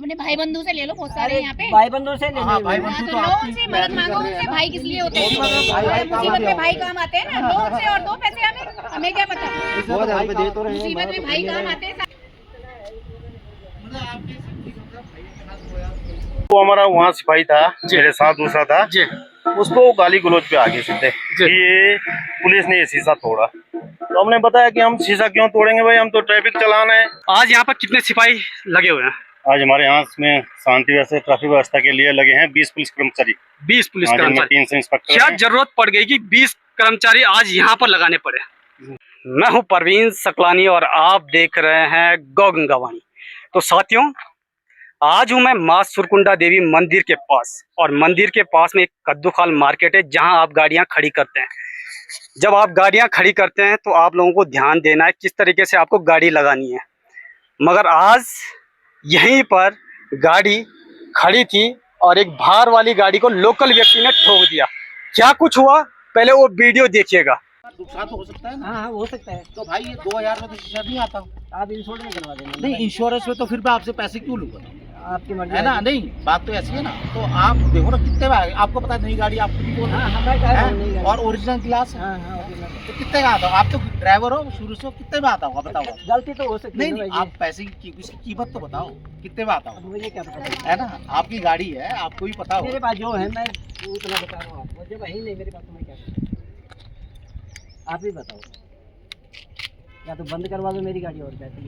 अपने भाई बंधु से ले लो, बहुत सारे यहाँ पे भाई बंधु से ले लो। भाई बंधु तो लोगों आपकी से मदद मांगो, उनसे भाई किस लिए होते हैं? भाई मुसीबत में भाई काम आते हैं ना, लोगों से और दो पैसे हमें क्या पता। 2000 रुपए दे तो रहे हैं। मुसीबत में भाई काम आते हैं। वो हमारा वहाँ सिपाही था, मेरे साथ दूसरा था जी, उसको गाली गलौज पे आ गए सीधे कि ये पुलिस ने ये शीशा तोड़ा। तो हमने बताया कि हम शीशा क्यों तोड़ेंगे भाई, हम तो ट्रैफिक चलाना है। आज यहाँ पर कितने सिपाही लगे हुए हैं? आज हमारे यहाँ में शांति व्यवस्था ट्रैफिक व्यवस्था के लिए लगे हैं 20 पुलिस कर्मचारी। 20 पुलिस जिनमें कर्मचारी। 300 इंस्पेक्टर क्या हैं। जरूरत पड़ गई कि 20 कर्मचारी आज यहाँ पर लगाने पड़े? मैं हूँ परवीन सकलानी और आप देख रहे हैं गौ गंगा वाणी। तो साथियों, आज हूँ मैं माँ सुरकुंडा देवी मंदिर के पास, और मंदिर के पास में एक कद्दूखाल मार्केट है जहाँ आप गाड़ियाँ खड़ी करते हैं। जब आप गाड़ियाँ खड़ी करते हैं तो आप लोगों को ध्यान देना है किस तरीके से आपको गाड़ी लगानी है। मगर आज यहीं पर गाड़ी खड़ी थी और एक बाहर वाली गाड़ी को लोकल व्यक्ति ने ठोक दिया। क्या कुछ हुआ, पहले वो वीडियो देखिएगा। नुकसान तो हो सकता है ना। हाँ हो सकता है। तो भाई ये 2000 में तो शीशा नहीं आता। आप इंश्योरेंस में करवा देना। नहीं, इंश्योरेंस में तो फिर मैं आपसे पैसे क्यों लूंगा? आपकी मर्जी है ना। नहीं, बात तो ऐसी है ना। तो आप देखो ना कितने में आएगा, आपको पता है नई गाड़ी आपको भी बोल रहा है, और ओरिजिनल गिलास है। तो कितने का आता हो? आप तो ड्राइवर हो शुरू से, कितने में आता होगा बताओ? गलती तो हो सकती है। नहीं, आप पैसे की इसकी कीमत तो बताओ कितने में आता हो? मुझे क्या पता है ना, आपकी गाड़ी है, आपको भी पता हो। मेरे पास जो है मैं उतना बता रहा हूँ आपको। जब वही नहीं मेरे पास तो मैं क्या करूँ? आप ही बताओ, या तो बंद करवा दो मेरी गाड़ी और पैसे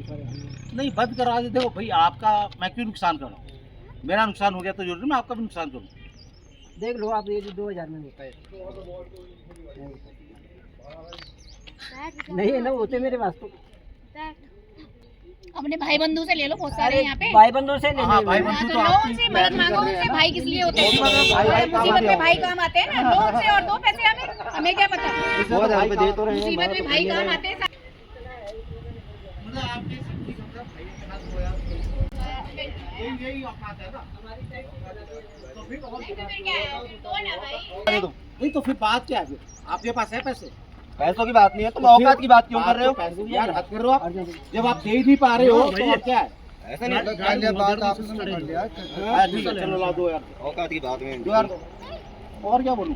नहीं, बंद करवा दे। देखो भाई, आपका मैं क्यों नुकसान करूँ? मेरा नुकसान हो गया तो जरूर मैं आपका भी नुकसान करूँ। देख लो आप, ये 2000 में होता है। नहीं है ना, होते मेरे पास तो। अपने भाई बंधु से ले लो, बहुत सारे यहाँ पे। भाई बंधु से ले लो। भाई बंधु तो लोगों आपकी से मदद मांगो, उनसे भाई किस लिए होते हैं? भाई मुसीबत में भाई काम आते हैं ना, लोगों से और दो पैसे हमें क्या पता। 2000 रुपए दे तो रहे हैं। मुसीबत में भाई काम आते हैं। नहीं तो फिर बात क्या है? आपके पास है पैसे? पैसों की बात नहीं है, तुम औकात की बात क्यों कर रहे हो? पैसे यार हद कर रहे हो आप। जब आप दे ही नहीं पा रहे हो तो और क्या है? ऐसा नहीं बात आपसे कर लिया। हाँ, ठीक है, चलो ला दो यार। औकात की बात में दो यार। और क्या बोलूं?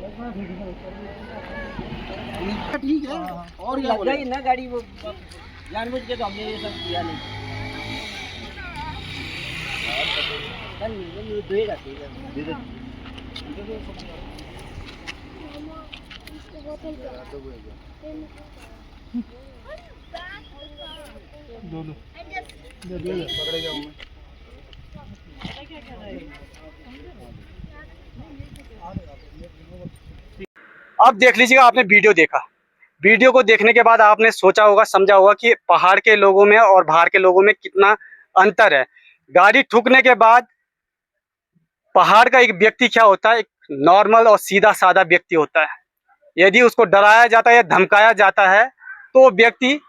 ठीक है, और क्या लग बोलूं? गई ना गाड़ी, वो जानबूझ के तो हमने ये सब किया नहीं। चल नहीं, वो दे जाती है। अब देख लीजिएगा, आपने वीडियो देखा। वीडियो को देखने के बाद आपने सोचा होगा, समझा होगा कि पहाड़ के लोगों में और बाहर के लोगों में कितना अंतर है। गाड़ी ठुकने के बाद पहाड़ का एक व्यक्ति क्या होता है, एक नॉर्मल और सीधा साधा व्यक्ति होता है। यदि उसको डराया जाता है या धमकाया जाता है तो वो व्यक्ति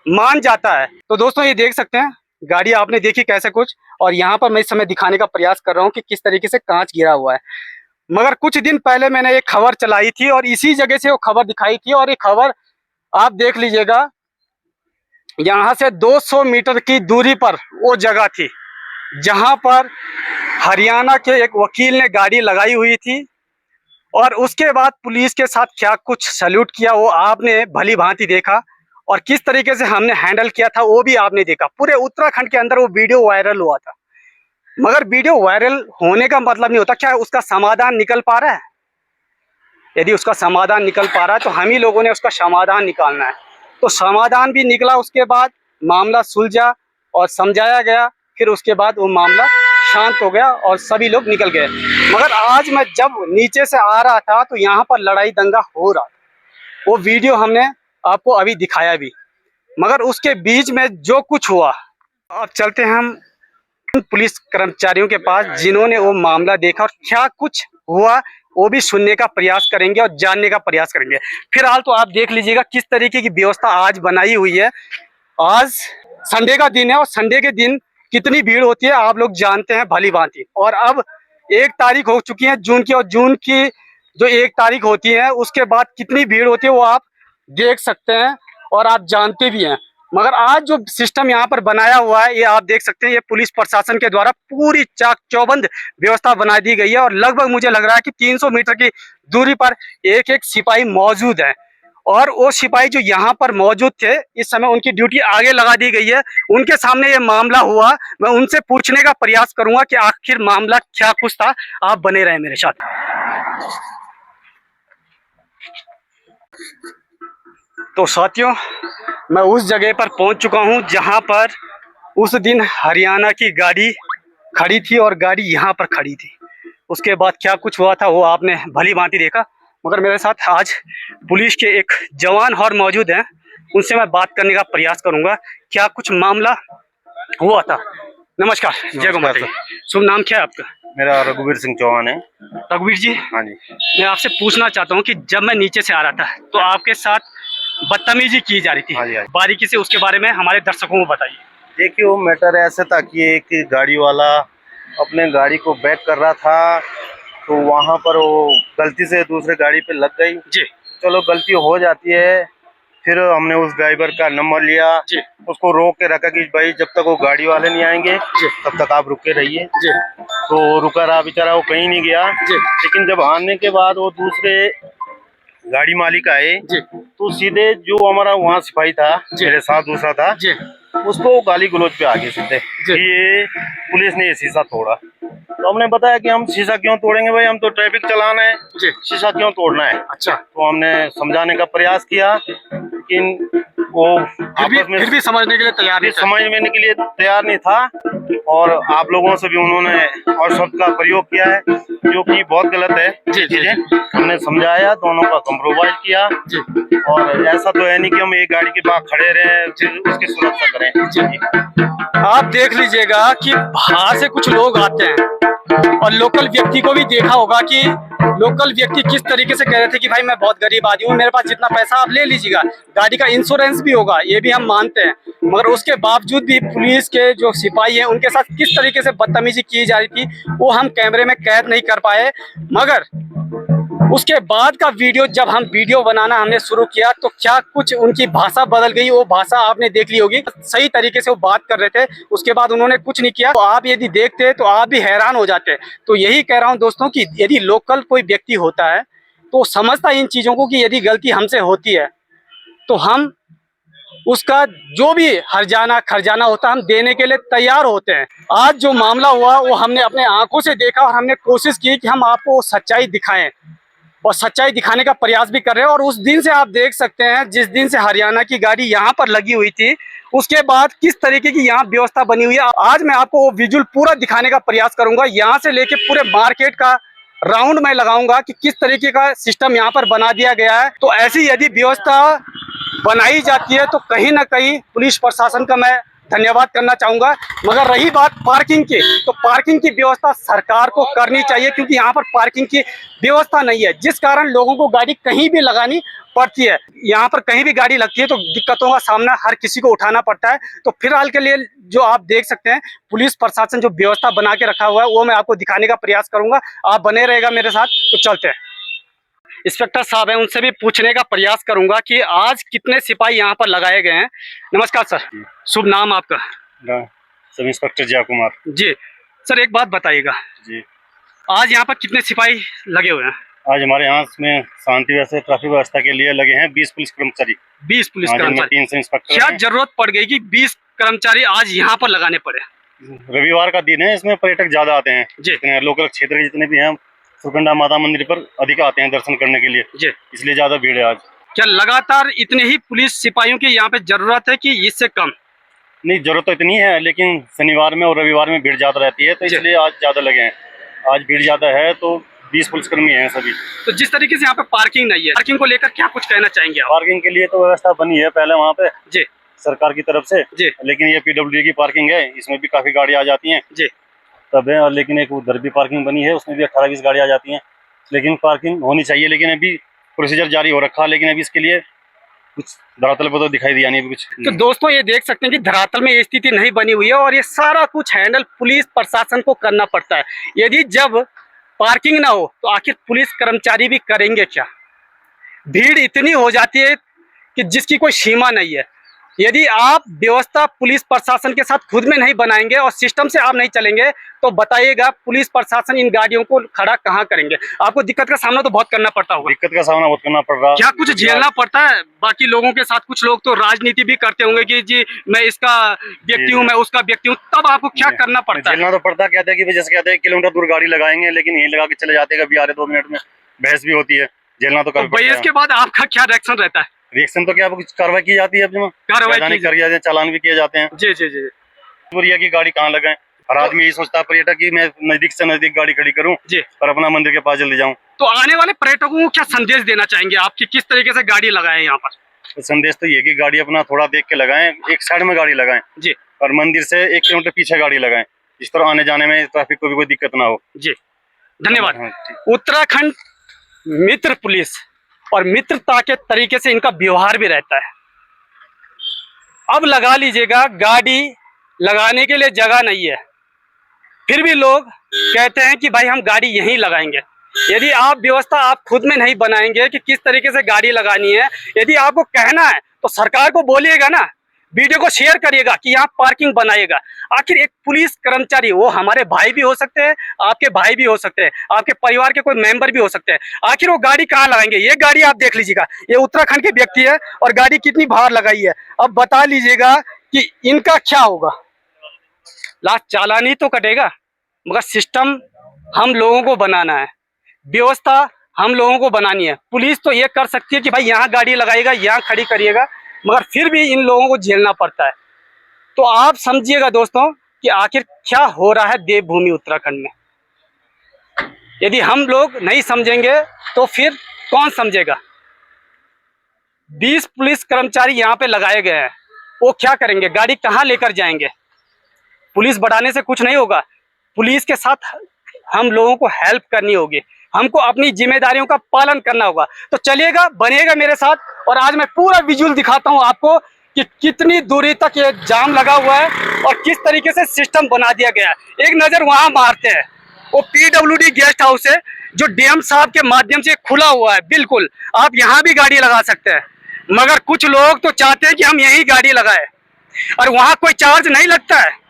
मान जाता है। तो दोस्तों, ये देख सकते हैं गाड़ी आपने देखी कैसे कुछ, और यहाँ पर मैं इस समय दिखाने का प्रयास कर रहा हूँ कि किस तरीके से कांच गिरा हुआ है। मगर कुछ दिन पहले मैंने एक खबर चलाई थी और इसी जगह से वो खबर दिखाई थी, और ये खबर आप देख लीजिएगा, यहाँ से 200 मीटर की दूरी पर वो जगह थी जहाँ पर हरियाणा के एक वकील ने गाड़ी लगाई हुई थी, और उसके बाद पुलिस के साथ क्या कुछ सल्यूट किया वो आपने भली भांति देखा, और किस तरीके से हमने हैंडल किया था वो भी आपने देखा। पूरे उत्तराखंड के अंदर वो वीडियो वायरल हुआ था। मगर वीडियो वायरल होने का मतलब नहीं होता क्या उसका समाधान निकल पा रहा है। यदि उसका समाधान निकल पा रहा है तो हम ही लोगों ने उसका समाधान निकालना है। तो समाधान भी निकला, उसके बाद मामला सुलझा और समझाया गया, फिर उसके बाद वो मामला शांत हो गया और सभी लोग निकल गए। मगर आज मैं जब नीचे से आ रहा था तो यहाँ पर लड़ाई दंगा हो रहा था। वो वीडियो हमने आपको अभी दिखाया भी, मगर उसके बीच में जो कुछ हुआ, अब चलते हैं हम पुलिस कर्मचारियों के पास जिन्होंने वो मामला देखा, और क्या कुछ हुआ वो भी सुनने का प्रयास करेंगे और जानने का प्रयास करेंगे। फिलहाल तो आप देख लीजिएगा किस तरीके की व्यवस्था आज बनाई हुई है। आज संडे का दिन है और संडे के दिन कितनी भीड़ होती है आप लोग जानते हैं भली भांति। और अब 1 तारीख हो चुकी है जून की, और जून की जो 1 तारीख होती है उसके बाद कितनी भीड़ होती है वो आप देख सकते हैं और आप जानते भी हैं। मगर आज जो सिस्टम यहाँ पर बनाया हुआ है, ये आप देख सकते हैं, ये पुलिस प्रशासन के द्वारा पूरी चाक चौबंद व्यवस्था बना दी गई है। और लगभग मुझे लग रहा है कि 300 मीटर की दूरी पर एक एक सिपाही मौजूद है। और वो सिपाही जो यहाँ पर मौजूद थे, इस समय उनकी ड्यूटी आगे लगा दी गई है। उनके सामने ये मामला हुआ, मैं उनसे पूछने का प्रयास करूंगा कि आखिर मामला क्या कुछ था। आप बने रहे मेरे साथ। तो साथियों, मैं उस जगह पर पहुंच चुका हूं जहां पर उस दिन हरियाणा की गाड़ी खड़ी थी और गाड़ी यहां पर खड़ी थी। उसके बाद क्या कुछ हुआ था वो आपने भली भांति देखा। मगर मेरे साथ आज पुलिस के एक जवान और मौजूद हैं, उनसे मैं बात करने का प्रयास करूंगा क्या कुछ मामला हुआ था। नमस्कार, जय गौ माता। शुभ नाम क्या है आपका? मेरा रघुवीर सिंह चौहान है। रघुवीर जी, हाँ जी। मैं आपसे पूछना चाहता हूँ कि जब मैं नीचे से आ रहा था तो आपके साथ बदतमीजी की जा रही थी। हाँ जी, हाँ जी। बारीकी से उसके बारे में हमारे दर्शकों को बताइए। देखिए, वो मैटर ऐसा था कि एक गाड़ी वाला अपने गाड़ी को बैक कर रहा था, तो वहाँ पर वो गलती से दूसरे गाड़ी पे लग गई जी। चलो, गलती हो जाती है। फिर हमने उस ड्राइवर का नंबर लिया जी। उसको रोक के रखा कि भाई जब तक वो गाड़ी वाले नहीं आएंगे तब तक आप रुके रहिए जी। तो वो रुका रहा बेचारा, वो कहीं नहीं गया जी। लेकिन जब आने के बाद वो दूसरे गाड़ी मालिक आए जी। तो सीधे जो हमारा वहाँ सिपाही था, मेरे साथ दूसरा था जी। उसको गाली गलौज पे आ गए सीधे कि ये पुलिस ने ये शीशा तोड़ा। तो हमने बताया कि हम शीशा क्यों तोड़ेंगे भाई, हम तो ट्रैफिक चलाना है, शीशा क्यों तोड़ना है। अच्छा। तो हमने समझाने का प्रयास किया लेकिन वो फिर भी समझने के लिए तैयार नहीं था। समझने के लिए तैयार नहीं था और आप लोगों से भी उन्होंने और शब्द का प्रयोग किया है जो कि बहुत गलत है। जी। जी। हमने समझाया, दोनों का कम्प्रोमाइज किया जी। और ऐसा तो है नहीं कि हम एक गाड़ी के पास खड़े रहे फिर उसकी सुरक्षा करें। जी। आप देख लीजिएगा कि बाहर से कुछ लोग आते हैं और लोकल व्यक्ति को भी देखा होगा कि लोकल व्यक्ति किस तरीके से कह रहे थे कि भाई मैं बहुत गरीब आदमी हूँ, मेरे पास जितना पैसा आप ले लीजिएगा, गाड़ी का इंश्योरेंस भी होगा, ये भी हम मानते हैं। मगर उसके बावजूद भी पुलिस के जो सिपाही हैं उनके साथ किस तरीके से बदतमीजी की जा रही थी वो हम कैमरे में कैद नहीं कर पाए। मगर उसके बाद का वीडियो जब हम वीडियो बनाना हमने शुरू किया तो क्या कुछ उनकी भाषा बदल गई। वो भाषा आपने देख ली होगी, सही तरीके से वो बात कर रहे थे, उसके बाद उन्होंने कुछ नहीं किया। तो आप यदि देखते तो आप भी हैरान हो जाते। तो यही कह रहा हूं दोस्तों कि यदि लोकल कोई व्यक्ति होता है तो समझता इन चीज़ों को कि यदि गलती हमसे होती है तो हम उसका जो भी हर्जाना खर्जाना होता है हम देने के लिए तैयार होते हैं। आज जो मामला हुआ वो हमने अपने आंखों से देखा और हमने कोशिश की कि हम आपको सच्चाई दिखाएं और सच्चाई दिखाने का प्रयास भी कर रहे हैं। और उस दिन से आप देख सकते हैं, जिस दिन से हरियाणा की गाड़ी यहाँ पर लगी हुई थी उसके बाद किस तरीके की यहाँ व्यवस्था बनी हुई है। आज मैं आपको वो विजुअल पूरा दिखाने का प्रयास करूंगा, यहाँ से लेके पूरे मार्केट का राउंड मैं लगाऊंगा कि किस तरीके का सिस्टम यहाँ पर बना दिया गया है। तो ऐसी यदि व्यवस्था बनाई जाती है तो कहीं ना कहीं पुलिस प्रशासन का मैं धन्यवाद करना चाहूंगा। मगर रही बात पार्किंग की, तो पार्किंग की व्यवस्था सरकार को करनी चाहिए क्योंकि यहाँ पर पार्किंग की व्यवस्था नहीं है, जिस कारण लोगों को गाड़ी कहीं भी लगानी पड़ती है। यहाँ पर कहीं भी गाड़ी लगती है तो दिक्कतों का सामना हर किसी को उठाना पड़ता है। तो फिलहाल के लिए जो आप देख सकते हैं पुलिस प्रशासन जो व्यवस्था बना के रखा हुआ है वो मैं आपको दिखाने का प्रयास करूंगा। आप बने रहेगा मेरे साथ। तो चलते हैं, इंस्पेक्टर साहब हैं उनसे भी पूछने का प्रयास करूंगा कि आज कितने सिपाही यहाँ पर लगाए गए हैं। नमस्कार सर, शुभ नाम आपका? सब इंस्पेक्टर जय कुमार जी। सर एक बात बताइएगा जी, आज यहाँ पर कितने सिपाही लगे हुए हैं? आज हमारे यहाँ में शांति व्यवस्था ट्रैफिक व्यवस्था के लिए लगे हैं 20 पुलिस कर्मचारी। 20 पुलिस कर्मचारी? 300 इंस्पेक्टर। क्या जरूरत पड़ गई कि 20 कर्मचारी आज यहाँ पर लगाने पड़े? रविवार का दिन है, इसमें पर्यटक ज्यादा आते हैं, जितने लोकल क्षेत्र के जितने भी हैं सुरकंडा माता मंदिर पर अधिक आते हैं दर्शन करने के लिए जी, इसलिए ज्यादा भीड़ है आज। क्या लगातार इतने ही पुलिस सिपाहियों की यहाँ पे जरूरत है कि इससे कम? नहीं, जरूरत तो इतनी है लेकिन शनिवार में और रविवार में भीड़ ज्यादा रहती है तो इसलिए आज ज्यादा लगे हैं। आज भीड़ ज्यादा है तो 20 पुलिसकर्मी हैं सभी। तो जिस तरीके से यहाँ पे पार्किंग नहीं है, पार्किंग को लेकर क्या कुछ कहना चाहेंगे आप? पार्किंग के लिए तो व्यवस्था बनी है पहले वहाँ पे जी सरकार की तरफ से जी, लेकिन ये PWD की पार्किंग है, इसमें भी काफी गाड़ी आ जाती हैं जी तब है। और लेकिन एक उधर भी पार्किंग बनी है, उसमें भी 18-20 गाड़ी आ जाती हैं, लेकिन पार्किंग होनी चाहिए। लेकिन अभी प्रोसीजर जारी हो रखा, लेकिन अभी इसके लिए कुछ धरातल पर तो दिखाई दिया नहीं कुछ। तो दोस्तों ये देख सकते हैं कि धरातल में ये स्थिति नहीं बनी हुई है और ये सारा कुछ हैंडल पुलिस प्रशासन को करना पड़ता है। यदि जब पार्किंग ना हो तो आखिर पुलिस कर्मचारी भी करेंगे क्या? भीड़ इतनी हो जाती है कि जिसकी कोई सीमा नहीं है। यदि आप व्यवस्था पुलिस प्रशासन के साथ खुद में नहीं बनाएंगे और सिस्टम से आप नहीं चलेंगे तो बताइएगा पुलिस प्रशासन इन गाड़ियों को खड़ा कहाँ करेंगे। आपको दिक्कत का सामना तो बहुत करना पड़ता होगा। दिक्कत का सामना बहुत करना पड़ रहा है। क्या कुछ झेलना पड़ता है बाकी लोगों के साथ? कुछ लोग तो राजनीति भी करते होंगे कि जी मैं इसका व्यक्ति हूँ, मैं उसका व्यक्ति हूँ, तब आपको क्या करना पड़ता है? झेलना तो पड़ता। कहते हैं कि जैसे कहते हैं किलोमीटर दूर गाड़ी लगाएंगे लेकिन यहीं लगा के चले जाते हैं, कभी आ रहे 2 मिनट में बहस भी होती है। झेलना तो कभी बहस के बाद आपका क्या रिएक्शन रहता है? रिएक्शन तो क्या कुछ कार्रवाई की जाती है, अपने कार्रवाई की जाती है, चालान भी किए जाते हैं। जी जी जी। पूरी की गाड़ी कहाँ लगाएं, हर आदमी यही सोचता है पर्यटक की मैं नजदीक से नजदीक गाड़ी खड़ी करूं जी और अपना मंदिर के पास जल्दी जाऊं। तो आने वाले पर्यटकों को क्या संदेश देना चाहेंगे आप कि किस तरीके से गाड़ी लगाएं यहाँ पर? तो संदेश तो ये कि गाड़ी अपना थोड़ा देख के लगाएं, एक साइड में गाड़ी लगाएं जी, और मंदिर से 1 किलोमीटर पीछे गाड़ी लगाएं, इस तरह आने जाने में ट्रैफिक को भी कोई दिक्कत ना हो। जी धन्यवाद। हाँ, उत्तराखंड मित्र पुलिस और मित्रता के तरीके से इनका व्यवहार भी रहता है। अब लगा लीजिएगा गाड़ी लगाने के लिए जगह नहीं है, फिर भी लोग कहते हैं कि भाई हम गाड़ी यहीं लगाएंगे। यदि आप व्यवस्था आप खुद में नहीं बनाएंगे कि किस तरीके से गाड़ी लगानी है, यदि आपको कहना है तो सरकार को बोलिएगा ना, वीडियो को शेयर करिएगा कि यहाँ पार्किंग बनाएगा। आखिर एक पुलिस कर्मचारी, वो हमारे भाई भी हो सकते हैं, आपके भाई भी हो सकते हैं, आपके परिवार के कोई मेंबर भी हो सकते हैं, आखिर वो गाड़ी कहाँ लगाएंगे? ये गाड़ी आप देख लीजिएगा, ये उत्तराखंड के व्यक्ति है और गाड़ी कितनी बाहर लगाई है। अब बता लीजिएगा कि इनका क्या होगा। लास्ट चालान ही तो कटेगा, मगर सिस्टम हम लोगों को बनाना है, व्यवस्था हम लोगों को बनानी है। पुलिस तो ये कर सकती है कि भाई यहाँ गाड़ी लगाएगा, यहाँ खड़ी करिएगा, मगर फिर भी इन लोगों को झेलना पड़ता है। तो आप समझिएगा दोस्तों कि आखिर क्या हो रहा है देवभूमि उत्तराखंड में। यदि हम लोग नहीं समझेंगे तो फिर कौन समझेगा? 20 पुलिस कर्मचारी यहाँ पे लगाए गए हैं, वो क्या करेंगे? गाड़ी कहाँ लेकर जाएंगे? पुलिस बढ़ाने से कुछ नहीं होगा, पुलिस के साथ हम लोगों को हेल्प करनी होगी, हमको अपनी जिम्मेदारियों का पालन करना होगा। तो चलिएगा, बनिएगा मेरे साथ और आज मैं पूरा विजुअल दिखाता हूं आपको कि कितनी दूरी तक ये जाम लगा हुआ है और किस तरीके से सिस्टम बना दिया गया है। एक नजर वहां मारते हैं, वो PWD गेस्ट हाउस है जो DM साहब के माध्यम से खुला हुआ है। बिल्कुल आप यहाँ भी गाड़ी लगा सकते हैं, मगर कुछ लोग तो चाहते हैं कि हम यही गाड़ी लगाए और वहां कोई चार्ज नहीं लगता है।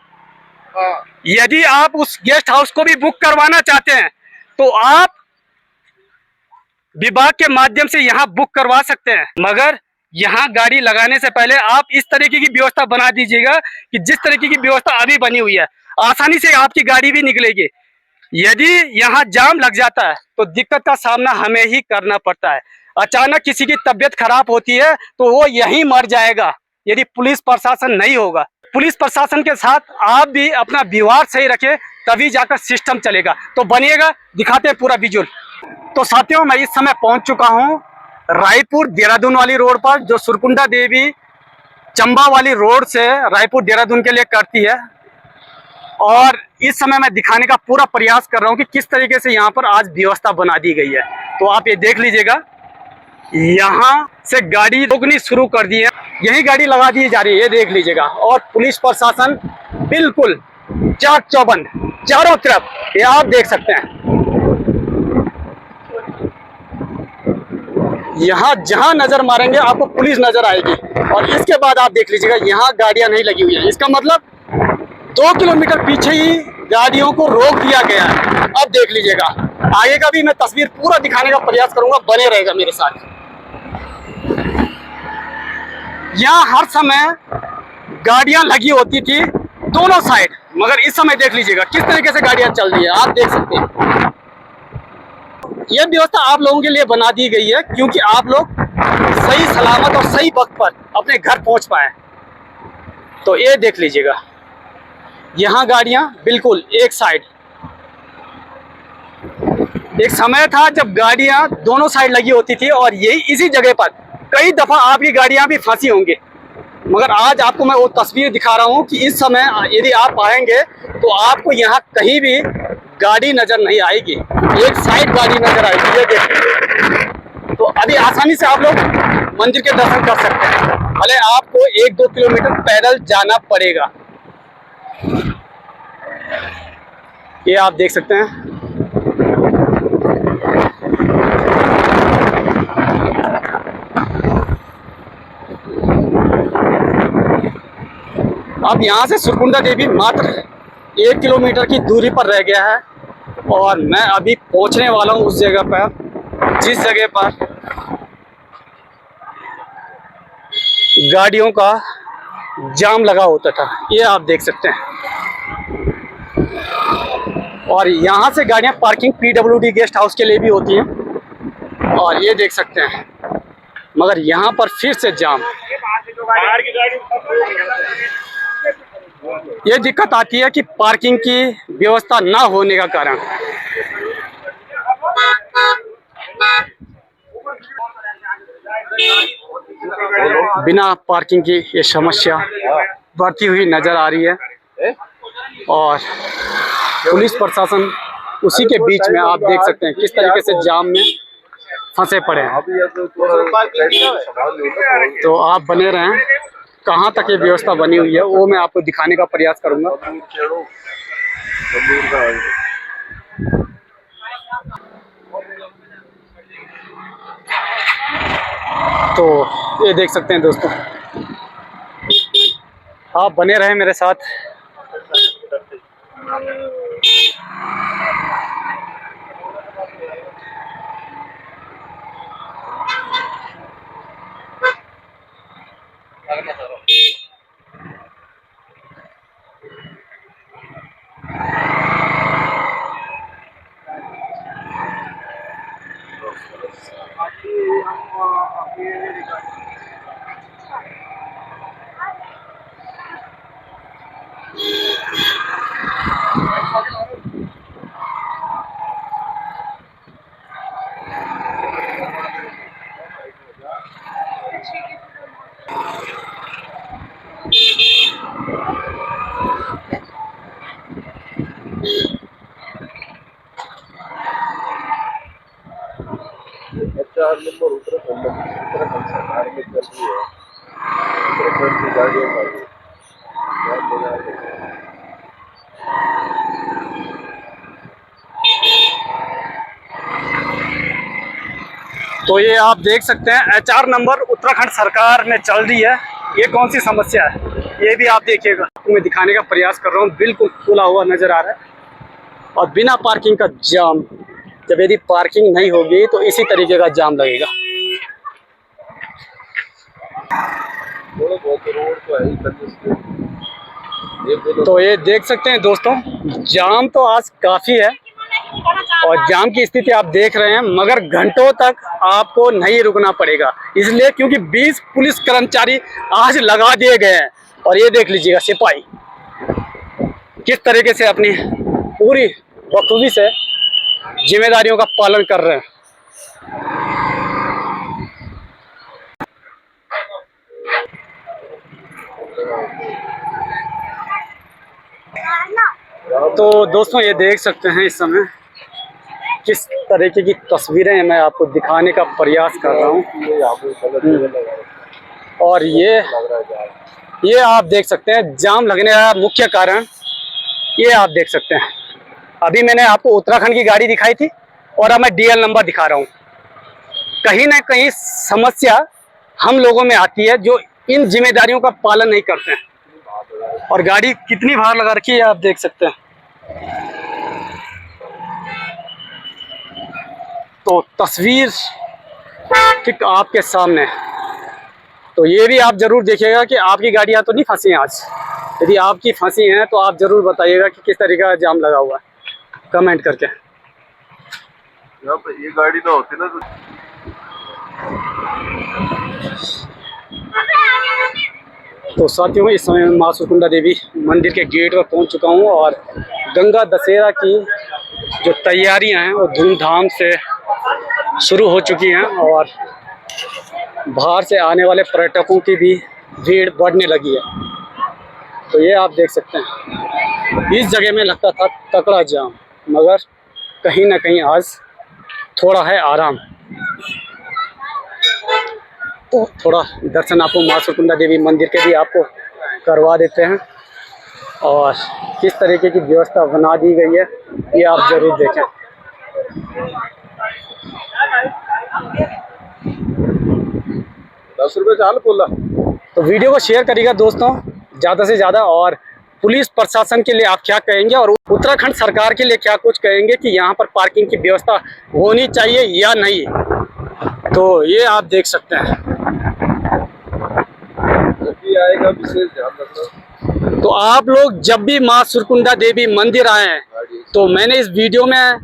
यदि आप उस गेस्ट हाउस को भी बुक करवाना चाहते हैं तो आप विभाग के माध्यम से यहाँ बुक करवा सकते हैं, मगर यहाँ गाड़ी लगाने से पहले आप इस तरीके की व्यवस्था बना दीजिएगा कि जिस तरीके की व्यवस्था अभी बनी हुई है, आसानी से आपकी गाड़ी भी निकलेगी। यदि यहाँ जाम लग जाता है तो दिक्कत का सामना हमें ही करना पड़ता है। अचानक किसी की तबीयत खराब होती है तो वो यहीं मर जाएगा यदि पुलिस प्रशासन नहीं होगा। पुलिस प्रशासन के साथ आप भी अपना व्यवहार सही रखें, तभी जाकर सिस्टम चलेगा। तो बनिएगा, दिखाते हैं पूरा विजुअल। तो साथियों, मैं इस समय पहुंच चुका हूं रायपुर देहरादून वाली रोड पर, जो सुरकुंडा देवी चंबा वाली रोड से रायपुर देहरादून के लिए करती है। और इस समय मैं दिखाने का पूरा प्रयास कर रहा हूं कि किस तरीके से यहाँ पर आज व्यवस्था बना दी गई है। तो आप ये देख लीजिएगा, यहाँ से गाड़ी रोकनी शुरू कर दी है, यही गाड़ी लगा दी जा रही है, ये देख लीजिएगा। और पुलिस प्रशासन बिल्कुल चाक चौबंद चारों तरफ, ये आप देख सकते हैं। यहाँ जहां नजर मारेंगे आपको पुलिस नजर आएगी। और इसके बाद आप देख लीजिएगा, यहाँ गाड़ियां नहीं लगी हुई है, इसका मतलब 2 किलोमीटर पीछे ही गाड़ियों को रोक दिया गया है। अब देख लीजिएगा, आगे का भी मैं तस्वीर पूरा दिखाने का प्रयास करूंगा, बने रहेगा मेरे साथ। यहाँ हर समय गाड़ियां लगी होती थी दोनों साइड, मगर इस समय देख लीजिएगा किस तरीके से गाड़ियां चल रही है, आप देख सकते हैं। यह व्यवस्था आप लोगों के लिए बना दी गई है क्योंकि आप लोग सही सलामत और सही वक्त पर अपने घर पहुंच पाए। तो ये देख लीजिएगा, यहाँ गाड़ियां बिल्कुल एक साइड। एक समय था जब गाड़ियां दोनों साइड लगी होती थी और यही इसी जगह पर कई दफा आपकी गाड़ियां भी फंसी होंगी, मगर आज आपको मैं वो तस्वीर दिखा रहा हूं कि इस समय यदि आप आएंगे तो आपको यहाँ कहीं भी गाड़ी नजर नहीं आएगी, एक साइड गाड़ी नजर आएगी। ये देखिए, तो अभी आसानी से आप लोग मंदिर के दर्शन कर सकते हैं, भले आपको 1-2 किलोमीटर पैदल जाना पड़ेगा। ये आप देख सकते हैं। अब यहाँ से सुरकुंडा देवी मात्र 1 किलोमीटर की दूरी पर रह गया है और मैं अभी पहुँचने वाला हूँ उस जगह पर जिस जगह पर गाड़ियों का जाम लगा होता था। ये आप देख सकते हैं। और यहाँ से गाड़ियाँ पार्किंग PWD गेस्ट हाउस के लिए भी होती हैं और ये देख सकते हैं, मगर यहाँ पर फिर से जाम। ये दिक्कत आती है कि पार्किंग की व्यवस्था ना होने का कारण। बिना पार्किंग की ये समस्या बढ़ती हुई नजर आ रही है और पुलिस प्रशासन उसी के बीच में आप देख सकते हैं किस तरीके से जाम में फंसे पड़े हैं। तो आप बने रहें, कहाँ तक ये व्यवस्था बनी हुई है वो मैं आपको दिखाने का प्रयास करूंगा। तो ये देख सकते हैं दोस्तों, आप बने रहें मेरे साथ। तो ये आप देख सकते हैं HR नंबर उत्तराखंड सरकार ने चल दी है। ये कौन सी समस्या है ये भी आप देखिएगा। मैं दिखाने का प्रयास कर रहा हूँ, बिल्कुल खुला हुआ नज़र आ रहा है और बिना पार्किंग का जाम। जब यदि पार्किंग नहीं होगी तो इसी तरीके का जाम लगेगा। तो ये देख सकते हैं दोस्तों, जाम तो आज काफ़ी है और जाम की स्थिति आप देख रहे हैं, मगर घंटों तक आपको नहीं रुकना पड़ेगा, इसलिए क्योंकि 20 पुलिस कर्मचारी आज लगा दिए गए हैं। और ये देख लीजिएगा सिपाही किस तरीके से अपनी पूरी बखूबी से जिम्मेदारियों का पालन कर रहे हैं। तो दोस्तों ये देख सकते हैं इस समय किस तरीके की तस्वीरें मैं आपको दिखाने का प्रयास कर रहा हूँ। और ये आप देख सकते हैं जाम लगने का मुख्य कारण ये आप देख सकते हैं। अभी मैंने आपको उत्तराखंड की गाड़ी दिखाई थी और अब मैं DL नंबर दिखा रहा हूँ। कहीं ना कहीं समस्या हम लोगों में आती है जो इन जिम्मेदारियों का पालन नहीं करते हैं। और गाड़ी कितनी बाहर लगा रखी है आप देख सकते हैं। तो तस्वीर ठीक आपके सामने। तो ये भी आप जरूर देखिएगा कि आपकी गाड़ियाँ तो नहीं फंसी हैं आज। यदि आपकी फंसी हैं तो आप जरूर बताइएगा कि किस तरीके का जाम लगा हुआ है, कमेंट करके। ये गाड़ी ना होती ना तो साथियों, इस समय माँ सुरकुंडा देवी मंदिर के गेट पर पहुंच चुका हूं और गंगा दशहरा की जो तैयारियां हैं वो धूमधाम से शुरू हो चुकी हैं और बाहर से आने वाले पर्यटकों की भी भीड़ बढ़ने लगी है। तो ये आप देख सकते हैं, इस जगह में लगता था तगड़ा जाम, मगर कहीं ना कहीं आज थोड़ा है आराम। तो थोड़ा दर्शन आपको माँ सुरकुंडा देवी मंदिर के भी आपको करवा देते हैं और किस तरीके की व्यवस्था बना दी गई है ये आप जरूर देखें। ₹10 चाल बोला। तो वीडियो को शेयर करिएगा दोस्तों, ज़्यादा से ज़्यादा, और पुलिस प्रशासन के लिए आप क्या कहेंगे और उत्तराखंड सरकार के लिए क्या कुछ कहेंगे कि यहाँ पर पार्किंग की व्यवस्था होनी चाहिए या नहीं? तो ये आप देख सकते हैं। आएगा विशेष ध्यान रखना। तो आप लोग जब भी माँ सुरकुंडा देवी मंदिर आए हैं, तो मैंने इस वीडियो में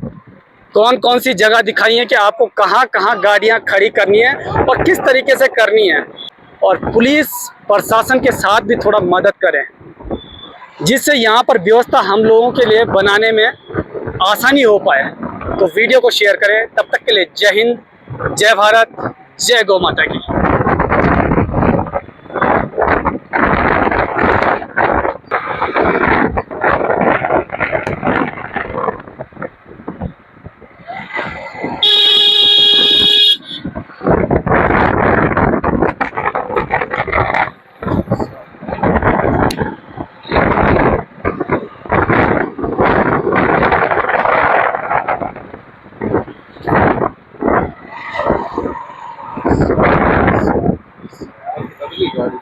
कौन कौन सी जगह दिखाई है कि आपको कहाँ कहाँ गाड़ियाँ खड़ी करनी है और किस तरीके से करनी है, और पुलिस प्रशासन के साथ भी थोड़ा मदद करें जिससे यहाँ पर व्यवस्था हम लोगों के लिए बनाने में आसानी हो पाए। तो वीडियो को शेयर करें। तब तक के लिए जय हिंद, जय भारत, जय गौ माता की। गाड़ी